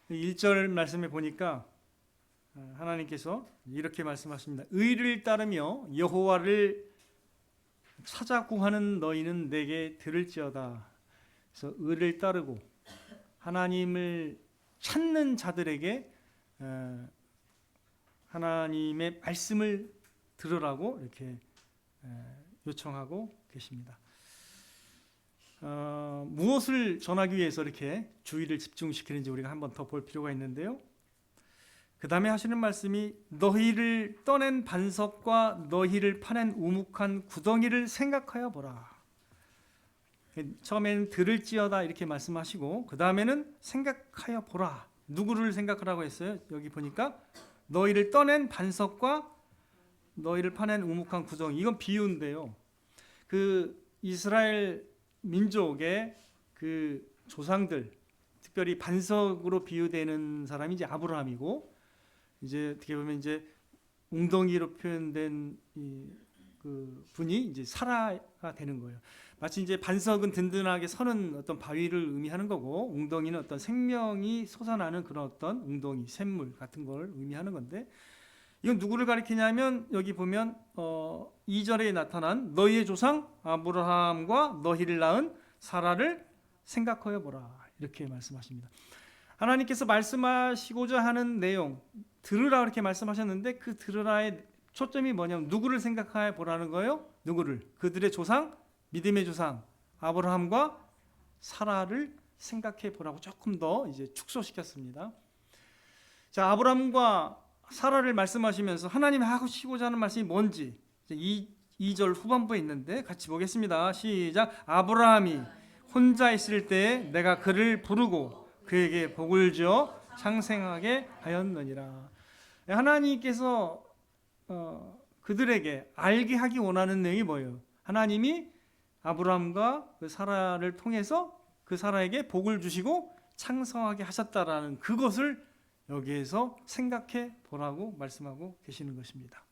1절 말씀에 보니까 하나님께서 이렇게 말씀하십니다. 의를 따르며 여호와를 찾아 구하는 너희는 내게 들을지어다. 그래서 의를 따르고 하나님을 찾는 자들에게 하나님의 말씀을 들으라고 이렇게 요청하고 계십니다. 무엇을 전하기 위해서 이렇게 주의를 집중시키는지 우리가 한번 더 볼 필요가 있는데요. 그 다음에 하시는 말씀이 너희를 떠낸 반석과 너희를 파낸 우묵한 구덩이를 생각하여 보라. 처음에는 들을지어다 이렇게 말씀하시고 그 다음에는 생각하여 보라. 누구를 생각하라고 했어요? 여기 보니까 너희를 떠낸 반석과 너희를 파낸 우묵한 구덩이. 이건 비유인데요. 그 이스라엘 민족의 그 조상들, 특별히 반석으로 비유되는 사람이 이제 아브라함이고, 이제 어떻게 보면 이제 웅덩이로 표현된 그 분이 이제 사라가 되는 거예요. 마치 이제 반석은 든든하게 서는 어떤 바위를 의미하는 거고, 웅덩이는 어떤 생명이 솟아나는 그런 어떤 웅덩이, 샘물 같은 걸 의미하는 건데, 이건 누구를 가리키냐면 여기 보면 2절에 나타난 너희의 조상 아브라함과 너희를 낳은 사라를 생각하여 보라 이렇게 말씀하십니다. 하나님께서 말씀하시고자 하는 내용 들으라 이렇게 말씀하셨는데 그 들으라의 초점이 뭐냐면 누구를 생각하여 보라는 거예요? 누구를? 그들의 조상, 믿음의 조상 아브라함과 사라를 생각해 보라고 조금 더 이제 축소시켰습니다. 자, 아브라함과 사라를 말씀하시면서 하나님이 하시고자 하는 말씀이 뭔지 2절 후반부에 있는데 같이 보겠습니다. 시작. 아브라함이 혼자 있을 때에 내가 그를 부르고 그에게 복을 주어 창생하게 하였느니라. 하나님께서 그들에게 알게 하기 원하는 내용이 뭐예요? 하나님이 아브라함과 그 사라를 통해서 그 사라에게 복을 주시고 창성하게 하셨다라는 그것을 여기에서 생각해 보라고 말씀하고 계시는 것입니다.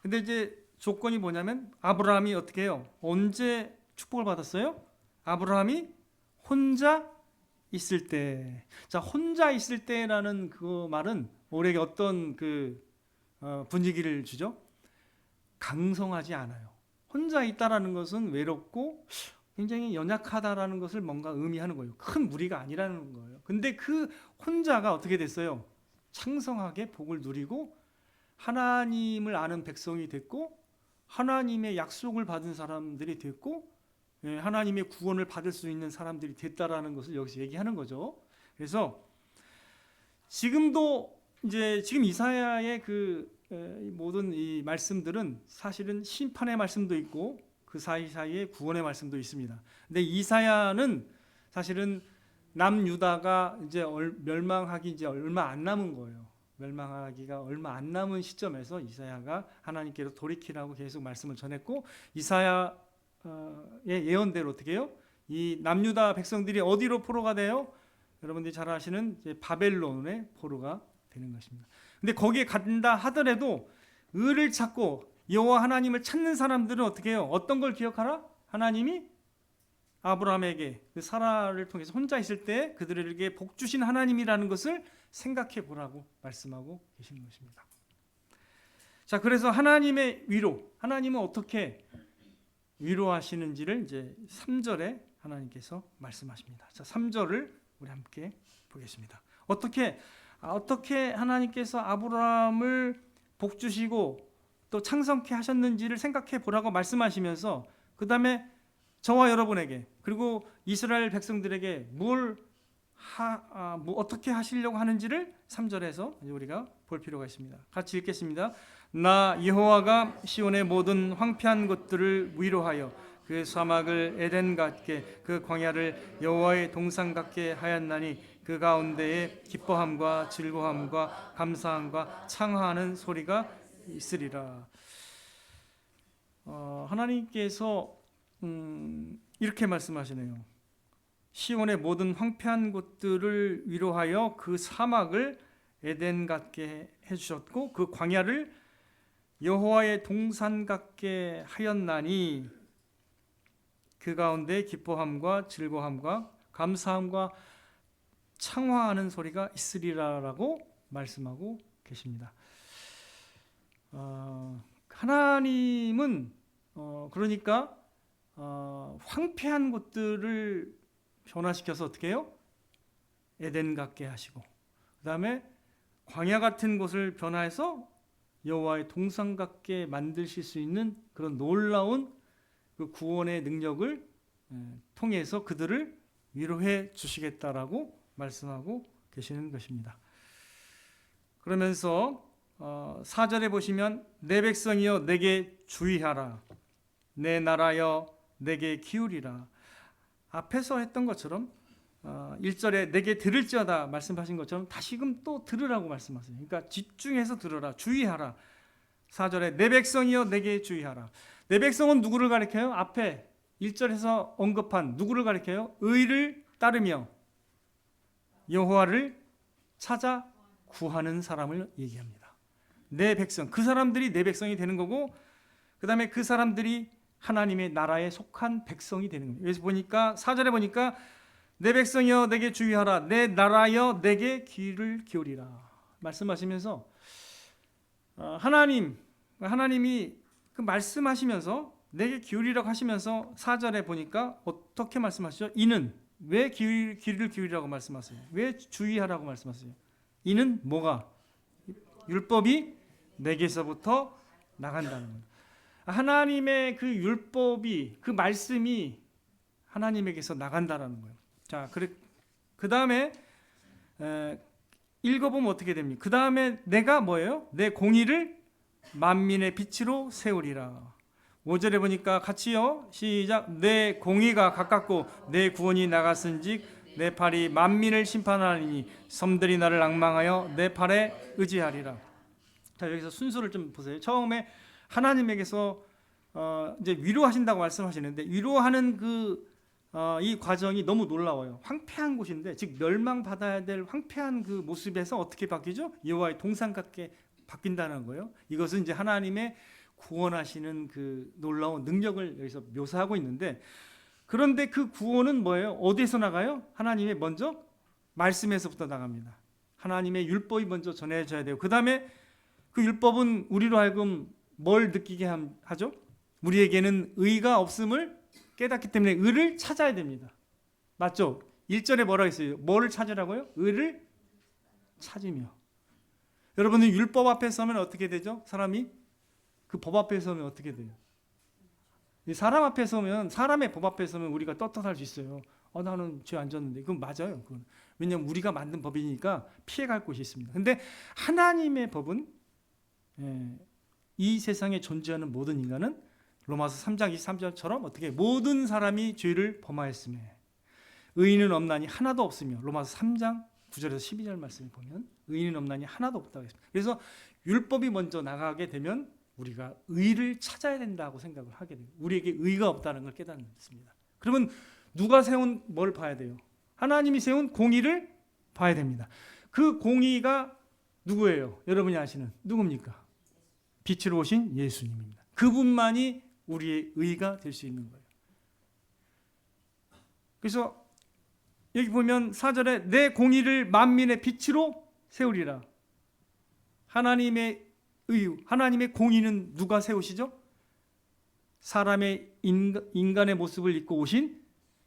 근데 이제 조건이 뭐냐면 아브라함이 어떻게 해요? 언제 축복을 받았어요? 아브라함이 혼자 있을 때. 자, 혼자 있을 때라는 그 말은 우리에게 어떤 그 분위기를 주죠? 강성하지 않아요. 혼자 있다라는 것은 외롭고 굉장히 연약하다라는 것을 뭔가 의미하는 거예요. 큰 무리가 아니라는 거예요. 근데 그 혼자가 어떻게 됐어요? 창성하게 복을 누리고 하나님을 아는 백성이 됐고 하나님의 약속을 받은 사람들이 됐고 하나님의 구원을 받을 수 있는 사람들이 됐다라는 것을 여기서 얘기하는 거죠. 그래서 지금도 이제 지금 이사야의 그 모든 이 말씀들은 사실은 심판의 말씀도 있고 그 사이사이에 구원의 말씀도 있습니다. 근데 이사야는 사실은 남유다가 이제 멸망하기 이제 얼마 안 남은 거예요. 멸망하기가 얼마 안 남은 시점에서 이사야가 하나님께로 돌이키라고 계속 말씀을 전했고 이사야의 예언대로 어떻게 해요? 이 남유다 백성들이 어디로 포로가 돼요? 여러분들이 잘 아시는 이제 바벨론의 포로가 되는 것입니다. 근데 거기에 간다 하더라도 의를 찾고 여호와 하나님을 찾는 사람들은 어떻게 해요? 어떤 걸 기억하라? 하나님이 아브라함에게 그 사라를 통해서 혼자 있을 때 그들에게 복 주신 하나님이라는 것을 생각해 보라고 말씀하고 계시는 것입니다. 자, 그래서 하나님의 위로, 하나님은 어떻게 위로하시는지를 이제 3절에 하나님께서 말씀하십니다. 자, 3절을 우리 함께 보겠습니다. 어떻게 하나님께서 아브라함을 복 주시고 또 창성케 하셨는지를 생각해 보라고 말씀하시면서 그 다음에 저와 여러분에게 그리고 이스라엘 백성들에게 어떻게 하시려고 하는지를 3절에서 우리가 볼 필요가 있습니다. 같이 읽겠습니다. 나 여호와가 시온의 모든 황폐한 것들을 위로하여 그 사막을 에덴 같게 그 광야를 여호와의 동산 같게 하였나니 그 가운데에 기뻐함과 즐거움과 감사함과 창하는 소리가 있으리라. 하나님께서 이렇게 말씀하시네요. 시온의 모든 황폐한 곳들을 위로하여 그 사막을 에덴 같게 해주셨고 그 광야를 여호와의 동산 같게 하였나니 그 가운데 기뻐함과 즐거움과 감사함과 창화하는 소리가 있으리라라고 말씀하고 계십니다. 하나님은 그러니까 황폐한 곳들을 변화시켜서 어떻게 해요? 에덴 같게 하시고, 그 다음에 광야 같은 곳을 변화해서 여호와의 동산 같게 만드실 수 있는 그런 놀라운 그 구원의 능력을 통해서 그들을 위로해 주시겠다라고 말씀하고 계시는 것입니다. 그러면서 4절에 보시면 내 백성이여 내게 주의하라, 내 나라여 내게 기울이라. 앞에서 했던 것처럼 1절에 내게 들을지어다 말씀하신 것처럼 다시금 또 들으라고 말씀하세요. 그러니까 집중해서 들으라, 주의하라. 4절에 내 백성이여 내게 주의하라. 내 백성은 누구를 가리켜요? 앞에 1절에서 언급한 누구를 가리켜요? 의를 따르며 여호와를 찾아 구하는 사람을 얘기합니다. 내 백성, 그 사람들이 내 백성이 되는 거고, 그 다음에 그 사람들이 하나님의 나라에 속한 백성이 되는 거예요. 여기서 보니까 4절에 보니까 내 백성이여 내게 주의하라, 내 나라여 내게 귀를 기울이라 말씀하시면서 하나님이 그 말씀하시면서 내게 기울이라고 하시면서 4절에 보니까 어떻게 말씀하시죠? 이는 왜 귀를 기울이라고 말씀하세요? 왜 주의하라고 말씀하세요? 이는 뭐가? 율법이 내게서부터 나간다는 거예요. 하나님의 그 율법이, 그 말씀이 하나님에게서 나간다라는 거예요. 자, 그 다음에 읽어보면 어떻게 됩니까? 그 다음에 내가 뭐예요? 내 공의를 만민의 빛으로 세우리라. 5절에 보니까 같이요, 시작. 내 공의가 가깝고 내 구원이 나갔은즉 내 팔이 만민을 심판하리니 섬들이 나를 앙망하여 내 팔에 의지하리라. 자, 여기서 순서를 좀 보세요. 처음에 하나님에게서 이제 위로하신다고 말씀하시는데, 위로하는 이 과정이 너무 놀라워요. 황폐한 곳인데, 즉 멸망받아야 될 황폐한 그 모습에서 어떻게 바뀌죠? 여호와의 동산 같게 바뀐다는 거예요. 이것은 이제 하나님의 구원하시는 그 놀라운 능력을 여기서 묘사하고 있는데, 그런데 그 구원은 뭐예요? 어디에서 나가요? 하나님의 먼저 말씀에서부터 나갑니다. 하나님의 율법이 먼저 전해져야 돼요. 그 다음에 그 율법은 우리로 하여금 뭘 느끼게 하죠? 우리에게는 의가 없음을 깨닫기 때문에 의를 찾아야 됩니다. 맞죠? 1절에 뭐라고 했어요? 뭐를 찾으라고요? 의를 찾으며. 여러분은 율법 앞에 서면 어떻게 되죠? 사람이 그 법 앞에 서면 어떻게 돼요? 사람 앞에 서면, 사람의 법 앞에 서면 우리가 떳떳할 수 있어요. 나는 죄 안 졌는데. 그건 맞아요. 그건. 왜냐하면 우리가 만든 법이니까 피해갈 곳이 있습니다. 근데 하나님의 법은 이 세상에 존재하는 모든 인간은 로마서 3장 23절처럼 어떻게 모든 사람이 죄를 범하였으며 의인은 없나니 하나도 없으며, 로마서 3장 9절에서 12절 말씀을 보면 의인은 없나니 하나도 없다고 했습니다. 그래서 율법이 먼저 나가게 되면 우리가 의를 찾아야 된다고 생각을 하게 돼요. 우리에게 의가 없다는 걸 깨닫습니다. 그러면 누가 세운 뭘 봐야 돼요? 하나님이 세운 공의를 봐야 됩니다. 그 공의가 누구예요? 여러분이 아시는 누굽니까? 빛으로 오신 예수님입니다. 그분만이 우리의 의가 될 수 있는 거예요. 그래서 여기 보면 4절에 내 공의를 만민의 빛으로 세우리라. 하나님의 하나님의 공의는 누가 세우시죠? 사람의 인간의 모습을 입고 오신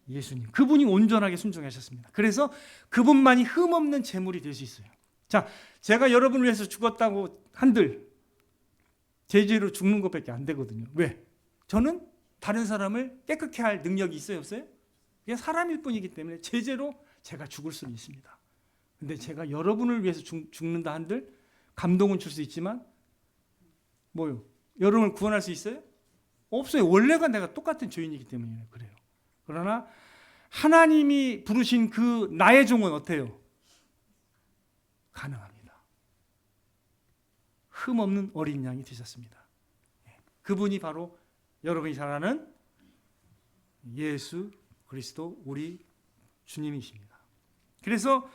예수님. 그분이 온전하게 순종하셨습니다. 그래서 그분만이 흠없는 제물이 될 수 있어요. 자, 제가 여러분을 위해서 죽었다고 한들 제 죄로 죽는 것밖에 안 되거든요. 왜? 저는 다른 사람을 깨끗게 할 능력이 있어요, 없어요? 그냥 사람일 뿐이기 때문에 제 죄로 제가 죽을 수는 있습니다. 근데 제가 여러분을 위해서 죽는다 한들 감동은 줄 수 있지만 뭐요? 여러분을 구원할 수 있어요? 없어요. 원래가 내가 똑같은 죄인이기 때문에 그래요. 그러나 하나님이 부르신 그 나의 종은 어때요? 가능합니다. 흠없는 어린 양이 되셨습니다. 그분이 바로 여러분이 잘 아는 예수 그리스도 우리 주님이십니다. 그래서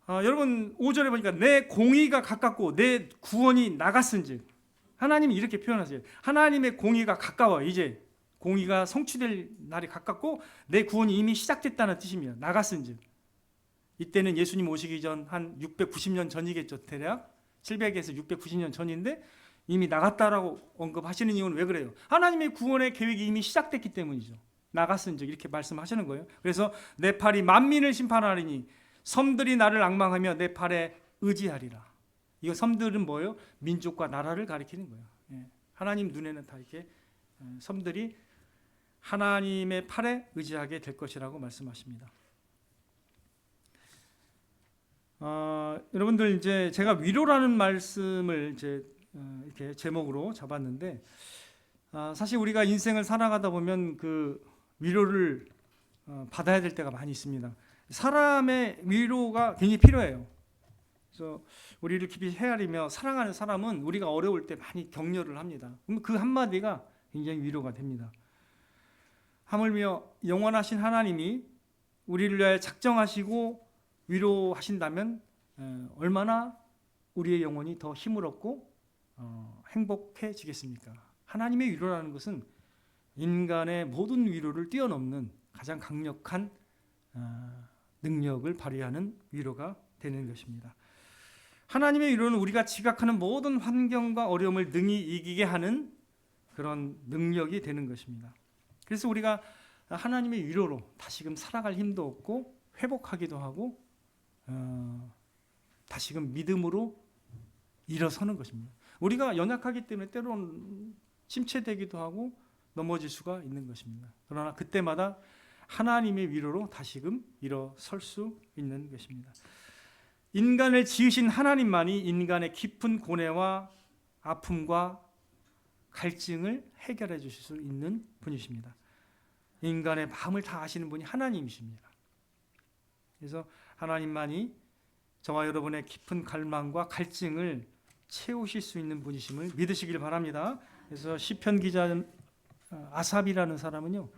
여러분 5절에 보니까 내 공의가 가깝고 내 구원이 나갔은즉, 하나님이 이렇게 표현하세요. 하나님의 공의가 가까워요. 이제 공의가 성취될 날이 가깝고 내 구원이 이미 시작됐다는 뜻입니다. 나갔은즉. 이때는 예수님 오시기 전 한 690년 전이겠죠. 대략 700에서 690년 전인데 이미 나갔다라고 언급하시는 이유는 왜 그래요? 하나님의 구원의 계획이 이미 시작됐기 때문이죠. 나갔은즉 이렇게 말씀하시는 거예요. 그래서 내 팔이 만민을 심판하리니 섬들이 나를 앙망하며 내 팔에 의지하리라. 이거 섬들은 뭐예요? 민족과 나라를 가리키는 거예요. 예. 하나님 눈에는 다 이렇게 섬들이 하나님의 팔에 의지하게 될 것이라고 말씀하십니다. 여러분들 이제 제가 위로라는 말씀을 이제 이렇게 제목으로 잡았는데 사실 우리가 인생을 살아가다 보면 그 위로를 받아야 될 때가 많이 있습니다. 사람의 위로가 굉장히 필요해요. 그래서 우리를 깊이 헤아리며 사랑하는 사람은 우리가 어려울 때 많이 격려를 합니다. 그럼 그 한마디가 굉장히 위로가 됩니다. 하물며 영원하신 하나님이 우리를 위하여 작정하시고 위로하신다면 얼마나 우리의 영혼이 더 힘을 얻고 행복해지겠습니까? 하나님의 위로라는 것은 인간의 모든 위로를 뛰어넘는 가장 강력한 능력을 발휘하는 위로가 되는 것입니다. 하나님의 위로는 우리가 지각하는 모든 환경과 어려움을 능히 이기게 하는 그런 능력이 되는 것입니다. 그래서 우리가 하나님의 위로로 다시금 살아갈 힘도 얻고 회복하기도 하고 다시금 믿음으로 일어서는 것입니다. 우리가 연약하기 때문에 때로는 침체되기도 하고 넘어질 수가 있는 것입니다. 그러나 그때마다 하나님의 위로로 다시금 일어설 수 있는 것입니다. 인간을 지으신 하나님만이 인간의 깊은 고뇌와 아픔과 갈증을 해결해 주실 수 있는 분이십니다. 인간의 마음을 다 아시는 분이 하나님이십니다. 그래서 하나님만이 저와 여러분의 깊은 갈망과 갈증을 채우실 수 있는 분이심을 믿으시길 바랍니다. 그래서 시편 기자 아삽이라는 사람은요,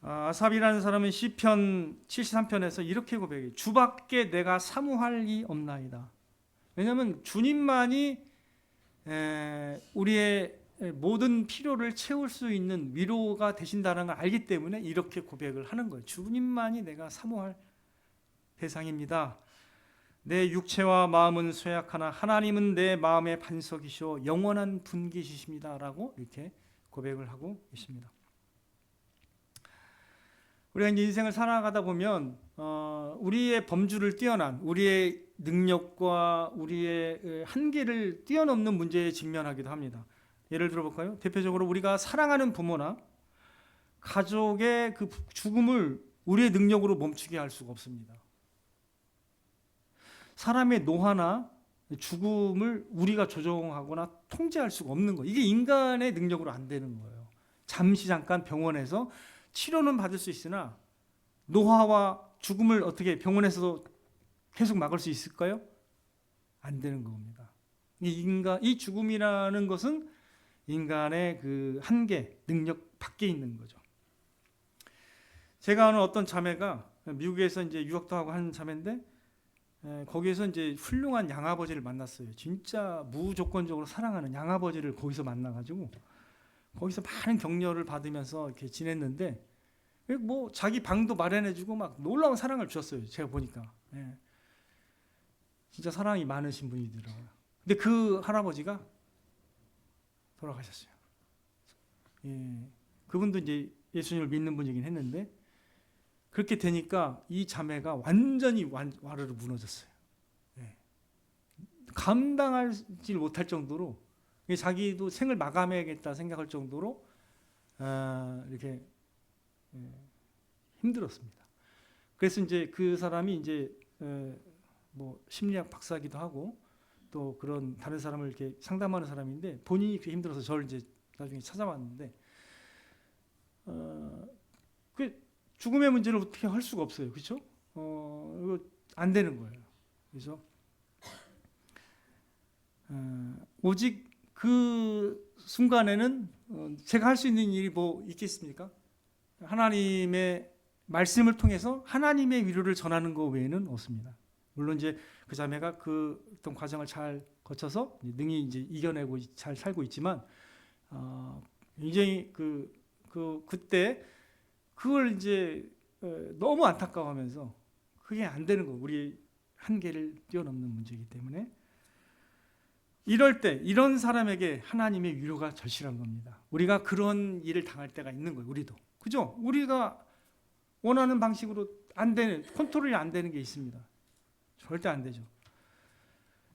아삽이라는 사람은 시편 73편에서 이렇게 고백해요. 주밖에 내가 사모할 이 없나이다. 왜냐하면 주님만이 우리의 모든 필요를 채울 수 있는 위로가 되신다는 걸 알기 때문에 이렇게 고백을 하는 거예요. 주님만이 내가 사모할 대상입니다. 내 육체와 마음은 쇠약하나 하나님은 내 마음의 반석이시오 영원한 분기시십니다 라고 이렇게 고백을 하고 있습니다. 우리가 이제 인생을 살아가다 보면 우리의 범주를 뛰어난 우리의 능력과 우리의 한계를 뛰어넘는 문제에 직면하기도 합니다. 예를 들어볼까요? 대표적으로 우리가 사랑하는 부모나 가족의 그 죽음을 우리의 능력으로 멈추게 할 수가 없습니다. 사람의 노화나 죽음을 우리가 조정하거나 통제할 수가 없는 거예요. 이게 인간의 능력으로 안 되는 거예요. 잠시 잠깐 병원에서 치료는 받을 수 있으나 노화와 죽음을 어떻게 병원에서도 계속 막을 수 있을까요? 안 되는 겁니다. 이 죽음이라는 것은 인간의 그 한계, 능력 밖에 있는 거죠. 제가 아는 어떤 자매가 미국에서 이제 유학도 하고 하는 자매인데 거기에서 이제 훌륭한 양아버지를 만났어요. 진짜 무조건적으로 사랑하는 양아버지를 거기서 만나가지고 거기서 많은 격려를 받으면서 이렇게 지냈는데 뭐 자기 방도 마련해주고 막 놀라운 사랑을 주셨어요. 제가 보니까 진짜 사랑이 많으신 분이더라고요. 근데 그 할아버지가 돌아가셨어요. 그분도 이제 예수님을 믿는 분이긴 했는데 그렇게 되니까 이 자매가 완전히 와르르 무너졌어요. 감당하지 못할 정도로 자기도 생을 마감해야겠다 생각할 정도로 이렇게 힘들었습니다. 그래서 이제 그 사람이 이제 뭐 심리학 박사기도 하고 또 그런 다른 사람을 이렇게 상담하는 사람인데 본인이 그렇게 힘들어서 저를 이제 나중에 찾아왔는데 그 죽음의 문제를 어떻게 할 수가 없어요, 그렇죠? 이거 안 되는 거예요. 그래서 오직 그 순간에는 제가 할 수 있는 일이 뭐 있겠습니까? 하나님의 말씀을 통해서 하나님의 위로를 전하는 것 외에는 없습니다. 물론 이제 그 자매가 그 어떤 과정을 잘 거쳐서 능히 이제 이겨내고 잘 살고 있지만 굉장히 그때 그걸 이제 너무 안타까워하면서 그게 안 되는 거. 우리 한계를 뛰어넘는 문제이기 때문에 이럴 때 이런 사람에게 하나님의 위로가 절실한 겁니다. 우리가 그런 일을 당할 때가 있는 거예요. 우리도. 그죠? 우리가 원하는 방식으로 안 되는, 컨트롤이 안 되는 게 있습니다. 절대 안 되죠.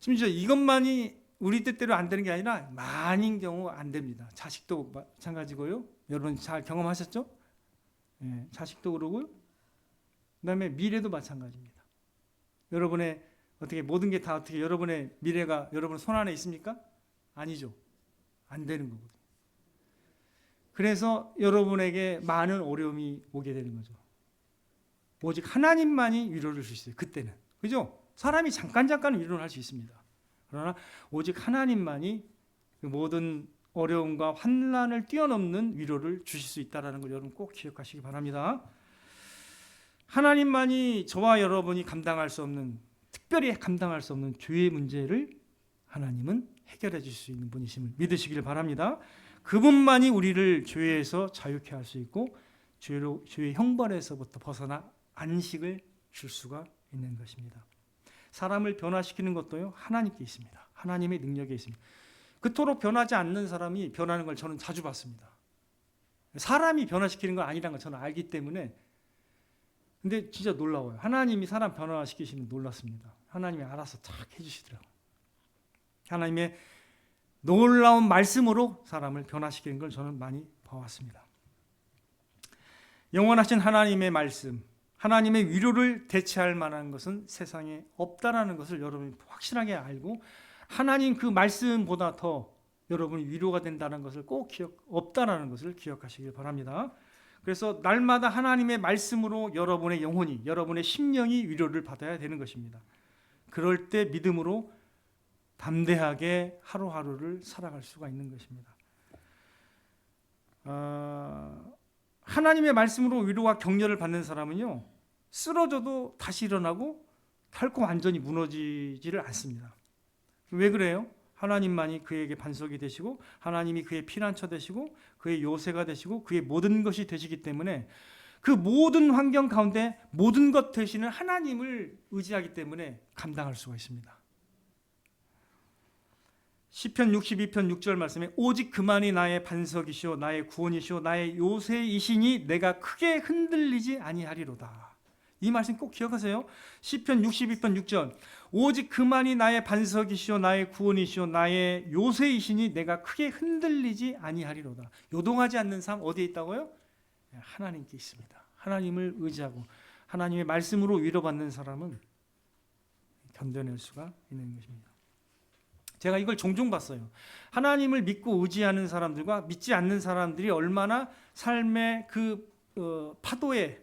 심지어 이것만이 우리 뜻대로 안 되는 게 아니라 많은 경우 안 됩니다. 자식도 마찬가지고요. 여러분 잘 경험하셨죠? 예, 자식도 그러고요. 그다음에 미래도 마찬가지입니다. 여러분의 어떻게 모든 게 다 어떻게 여러분의 미래가 여러분 손 안에 있습니까? 아니죠. 안 되는 거거든요. 그래서 여러분에게 많은 어려움이 오게 되는 거죠. 오직 하나님만이 위로를 줄 수 있어요. 그때는. 그죠? 사람이 잠깐 위로를 할 수 있습니다. 그러나 오직 하나님만이 그 모든 어려움과 환난을 뛰어넘는 위로를 주실 수 있다는 걸 여러분 꼭 기억하시기 바랍니다. 하나님만이 저와 여러분이 감당할 수 없는, 특별히 감당할 수 없는 죄의 문제를 하나님은 해결해 주실 수 있는 분이심을 믿으시길 바랍니다. 그분만이 우리를 죄에서 자유케 할 수 있고 죄의 형벌에서부터 벗어나 안식을 줄 수가 있는 것입니다. 사람을 변화시키는 것도요, 하나님께 있습니다. 하나님의 능력에 있습니다. 그토록 변하지 않는 사람이 변하는 걸 저는 자주 봤습니다. 사람이 변화시키는 건 아니라는 걸 저는 알기 때문에. 근데 진짜 놀라워요. 하나님이 사람 변화시키시면 놀랐습니다. 하나님이 알아서 탁 해주시더라고요. 하나님의 놀라운 말씀으로 사람을 변화시키는 걸 저는 많이 봐왔습니다. 영원하신 하나님의 말씀, 하나님의 위로를 대체할 만한 것은 세상에 없다라는 것을 여러분이 확실하게 알고, 하나님 그 말씀보다 더 여러분이 위로가 된다는 것을 꼭 없다라는 것을 기억하시길 바랍니다. 그래서 날마다 하나님의 말씀으로 여러분의 영혼이, 여러분의 심령이 위로를 받아야 되는 것입니다. 그럴 때 믿음으로 담대하게 하루하루를 살아갈 수가 있는 것입니다. 하나님의 말씀으로 위로와 격려를 받는 사람은요, 쓰러져도 다시 일어나고 결코 완전히 무너지지를 않습니다. 왜 그래요? 하나님만이 그에게 반석이 되시고, 하나님이 그의 피난처 되시고, 그의 요새가 되시고, 그의 모든 것이 되시기 때문에, 그 모든 환경 가운데 모든 것 되시는 하나님을 의지하기 때문에 감당할 수가 있습니다. 시편 62편 6절 말씀에 오직 그만이 나의 반석이시오 나의 구원이시오 나의 요새이시니 내가 크게 흔들리지 아니하리로다. 이 말씀 꼭 기억하세요. 시편 62편 6절 오직 그만이 나의 반석이시오 나의 구원이시오 나의 요새이시니 내가 크게 흔들리지 아니하리로다. 요동하지 않는 삶 어디에 있다고요? 하나님께 있습니다. 하나님을 의지하고 하나님의 말씀으로 위로받는 사람은 견뎌낼 수가 있는 것입니다. 제가 이걸 종종 봤어요. 하나님을 믿고 의지하는 사람들과 믿지 않는 사람들이 얼마나 삶의 그 파도에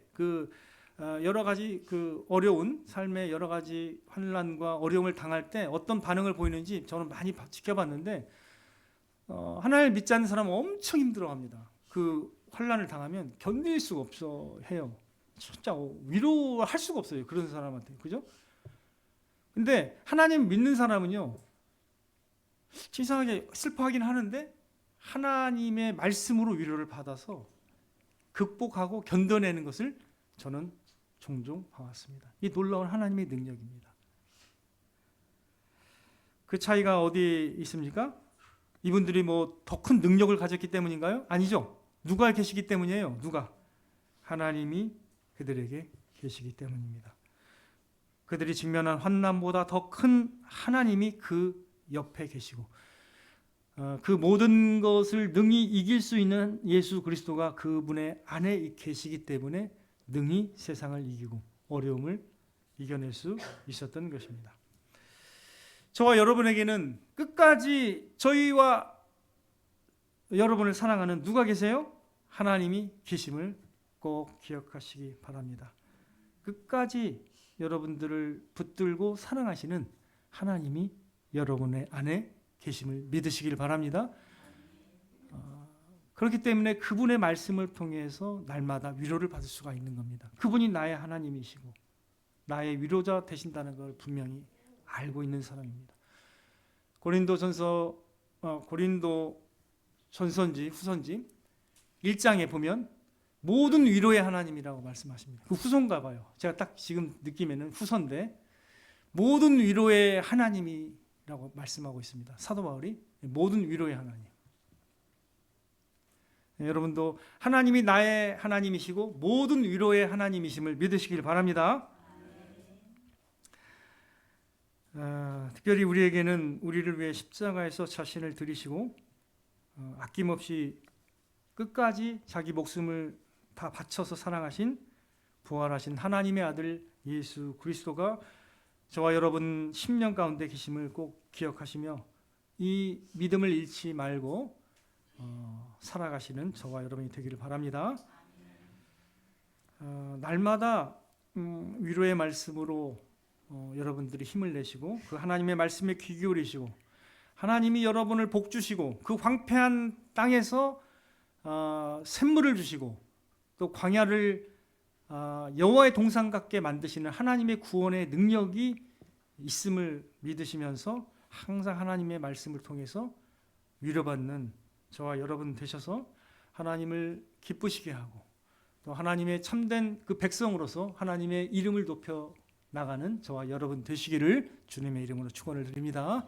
여러 가지 그 어려운 삶의 여러 가지 환난과 어려움을 당할 때 어떤 반응을 보이는지 저는 많이 지켜봤는데, 하나님을 믿지 않는 사람은 엄청 힘들어합니다. 그 환난을 당하면 견딜 수가 없어 해요. 진짜 위로할 수가 없어요. 그런 사람한테. 그죠? 근데 하나님 믿는 사람은요, 치사하게 슬퍼하긴 하는데 하나님의 말씀으로 위로를 받아서 극복하고 견뎌내는 것을 저는 종종 봐왔습니다. 이 놀라운 하나님의 능력입니다. 그 차이가 어디 있습니까? 이분들이 뭐 더 큰 능력을 가졌기 때문인가요? 아니죠. 누가 계시기 때문이에요. 누가? 하나님이 그들에게 계시기 때문입니다. 그들이 직면한 환난보다 더 큰 하나님이 그 옆에 계시고, 그 모든 것을 능히 이길 수 있는 예수 그리스도가 그분의 안에 계시기 때문에 능히 세상을 이기고 어려움을 이겨낼 수 있었던 것입니다. 저와 여러분에게는 끝까지 저희와 여러분을 사랑하는 누가 계세요? 하나님이 계심을 꼭 기억하시기 바랍니다. 끝까지 여러분들을 붙들고 사랑하시는 하나님이 여러분의 안에 계심을 믿으시길 바랍니다. 그렇기 때문에 그분의 말씀을 통해서 날마다 위로를 받을 수가 있는 겁니다. 그분이 나의 하나님이시고 나의 위로자 되신다는 걸 분명히 알고 있는 사람입니다. 고린도 전서인지 후서인지 1장에 보면 모든 위로의 하나님이라고 말씀하십니다. 그 후손가 봐요. 제가 딱 지금 느낌에는 후손인데 모든 위로의 하나님이라고 말씀하고 있습니다. 사도 바울이 모든 위로의 하나님. 여러분도 하나님이 나의 하나님이시고 모든 위로의 하나님이심을 믿으시길 바랍니다. 특별히 우리에게는 우리를 위해 십자가에서 자신을 들이시고 아낌없이 끝까지 자기 목숨을 다 바쳐서 사랑하신 부활하신 하나님의 아들 예수 그리스도가 저와 여러분 10년 가운데 계심을 꼭 기억하시며 이 믿음을 잃지 말고 살아가시는 저와 여러분이 되기를 바랍니다. 날마다 위로의 말씀으로 여러분들이 힘을 내시고 그 하나님의 말씀에 귀 기울이시고 하나님이 여러분을 복 주시고 그 황폐한 땅에서 샘물을 주시고 또 광야를 여호와의 동산 같게 만드시는 하나님의 구원의 능력이 있음을 믿으시면서 항상 하나님의 말씀을 통해서 위로받는 저와 여러분 되셔서 하나님을 기쁘시게 하고 또 하나님의 참된 그 백성으로서 하나님의 이름을 높여 나가는 저와 여러분 되시기를 주님의 이름으로 축원을 드립니다.